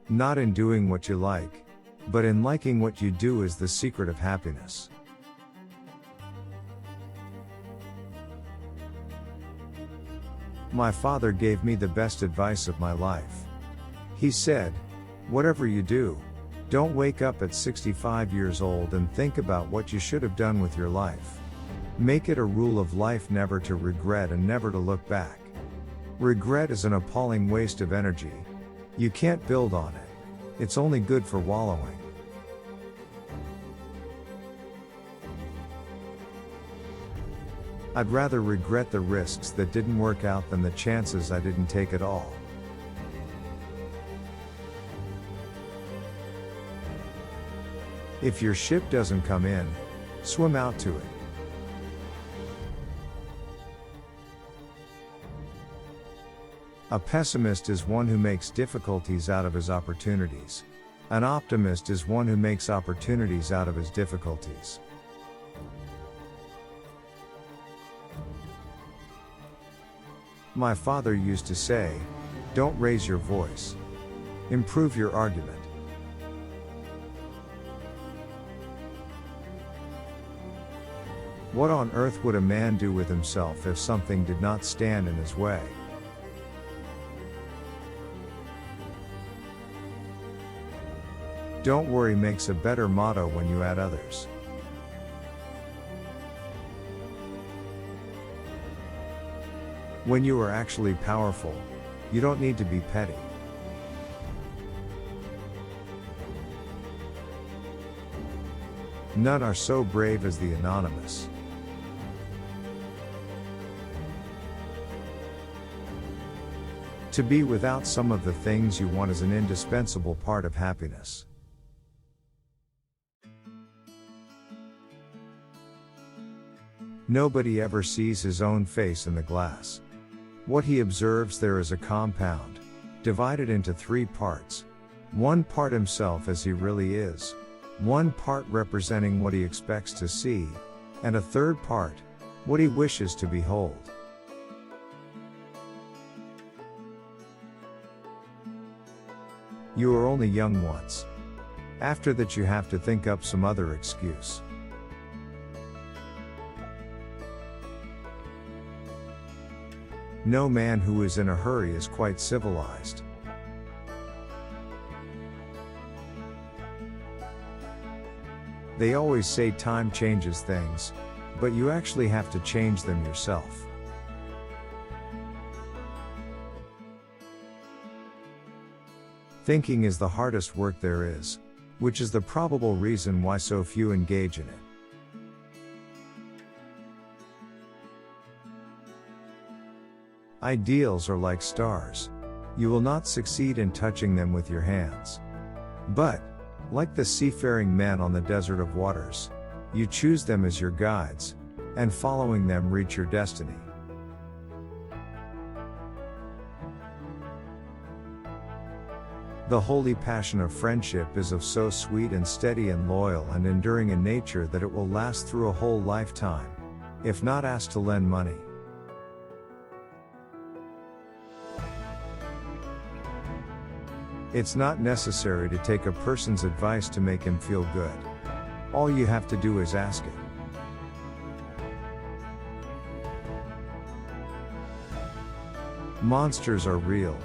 Not in doing what you like, but in liking what you do is the secret of happiness. My father gave me the best advice of my life. He said, "Whatever you do, don't wake up at 65 years old and think about what you should have done with your life. Make it a rule of life never to regret and never to look back. Regret is an appalling waste of energy. You can't build on it. It's only good for wallowing." I'd rather regret the risks that didn't work out than the chances I didn't take at all. If your ship doesn't come in, swim out to it. A pessimist is one who makes difficulties out of his opportunities. An optimist is one who makes opportunities out of his difficulties. My father used to say, "Don't raise your voice. Improve your argument." What on earth would a man do with himself if something did not stand in his way? "Don't worry" makes a better motto when you add others. When you are actually powerful, you don't need to be petty. None are so brave as the anonymous. To be without some of the things you want is an indispensable part of happiness. Nobody ever sees his own face in the glass. What he observes there is a compound, divided into 3 parts. 1 part himself as he really is, 1 part representing what he expects to see, and a 3rd part, what he wishes to behold. You are only young once. After that you have to think up some other excuse. No man who is in a hurry is quite civilized. They always say time changes things, but you actually have to change them yourself. Thinking is the hardest work there is, which is the probable reason why so few engage in it. Ideals are like stars. You will not succeed in touching them with your hands. But, like the seafaring men on the desert of waters, you choose them as your guides, and following them reach your destiny. The holy passion of friendship is of so sweet and steady and loyal and enduring a nature that it will last through a whole lifetime, if not asked to lend money. It's not necessary to take a person's advice to make him feel good. All you have to do is ask it. Monsters are real,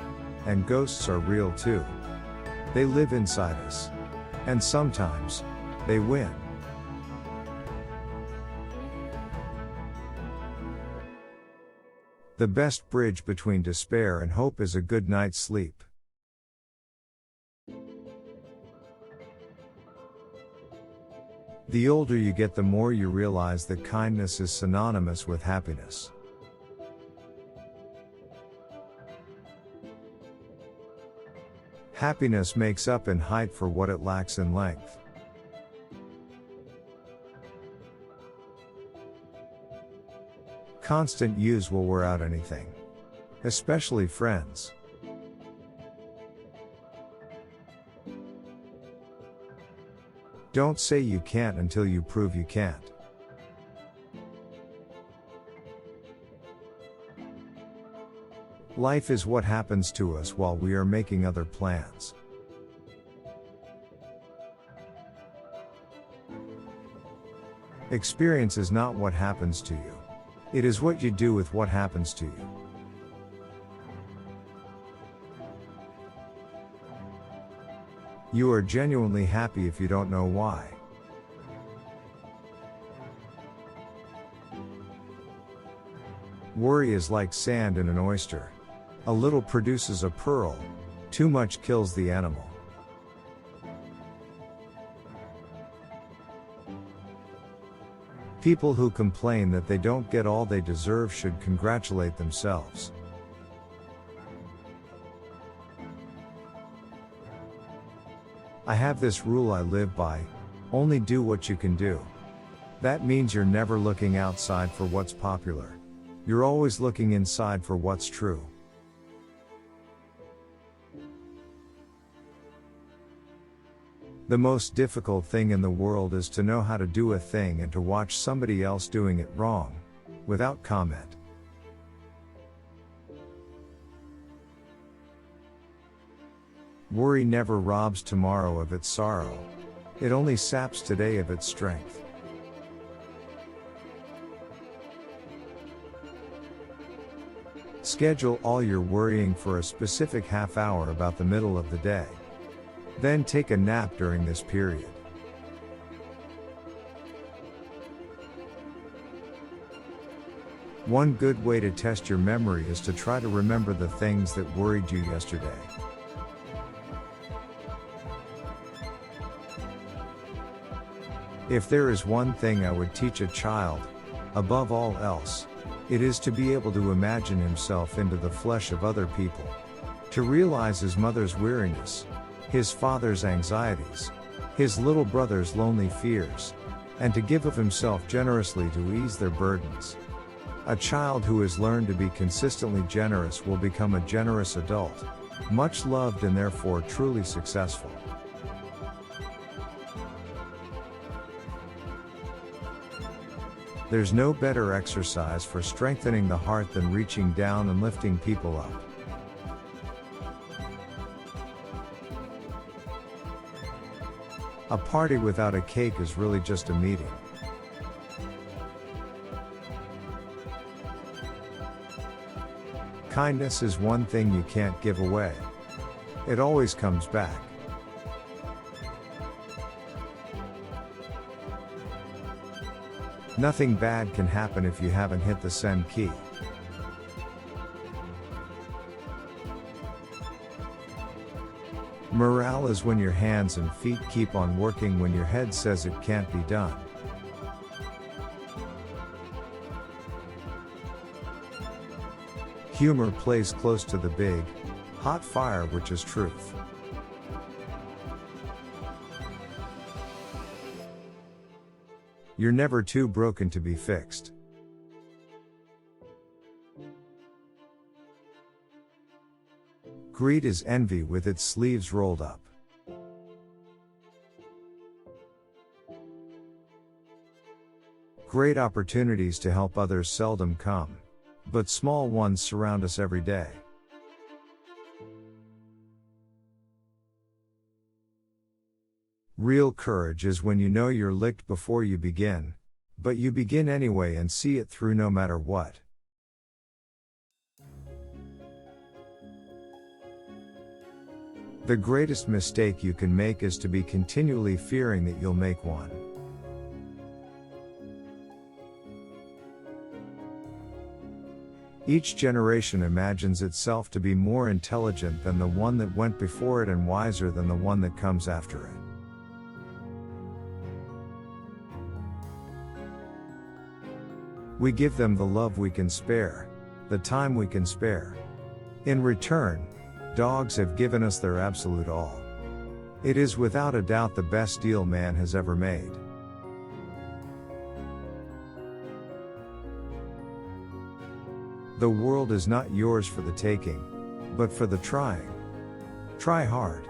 and ghosts are real too. They live inside us. And sometimes, they win. The best bridge between despair and hope is a good night's sleep. The older you get, the more you realize that kindness is synonymous with happiness. Happiness makes up in height for what it lacks in length. Constant use will wear out anything, especially friends. Don't say you can't until you prove you can't. Life is what happens to us while we are making other plans. Experience is not what happens to you. It is what you do with what happens to you. You are genuinely happy if you don't know why. Worry is like sand in an oyster. A little produces a pearl, too much kills the animal. People who complain that they don't get all they deserve should congratulate themselves. I have this rule I live by: only do what you can do. That means you're never looking outside for what's popular. You're always looking inside for what's true. The most difficult thing in the world is to know how to do a thing and to watch somebody else doing it wrong, without comment. Worry never robs tomorrow of its sorrow. It only saps today of its strength. Schedule all your worrying for a specific half hour about the middle of the day. Then take a nap during this period. One good way to test your memory is to try to remember the things that worried you yesterday. If there is one thing I would teach a child, above all else, it is to be able to imagine himself into the flesh of other people. To realize his mother's weariness, his father's anxieties, his little brother's lonely fears, and to give of himself generously to ease their burdens. A child who has learned to be consistently generous will become a generous adult, much loved and therefore truly successful. There's no better exercise for strengthening the heart than reaching down and lifting people up. A party without a cake is really just a meeting. Kindness is one thing you can't give away. It always comes back. Nothing bad can happen if you haven't hit the send key. Morale is when your hands and feet keep on working when your head says it can't be done. Humor plays close to the big, hot fire, which is truth. You're never too broken to be fixed. Greed is envy with its sleeves rolled up. Great opportunities to help others seldom come, but small ones surround us every day. Real courage is when you know you're licked before you begin, but you begin anyway and see it through no matter what. The greatest mistake you can make is to be continually fearing that you'll make one. Each generation imagines itself to be more intelligent than the one that went before it and wiser than the one that comes after it. We give them the love we can spare, the time we can spare. In return, dogs have given us their absolute all. It is without a doubt the best deal man has ever made. The world is not yours for the taking, but for the trying. Try hard.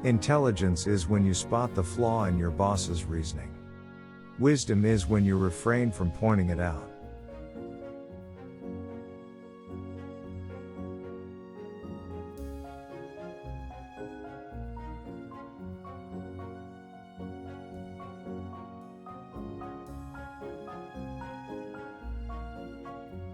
Intelligence is when you spot the flaw in your boss's reasoning. Wisdom is when you refrain from pointing it out.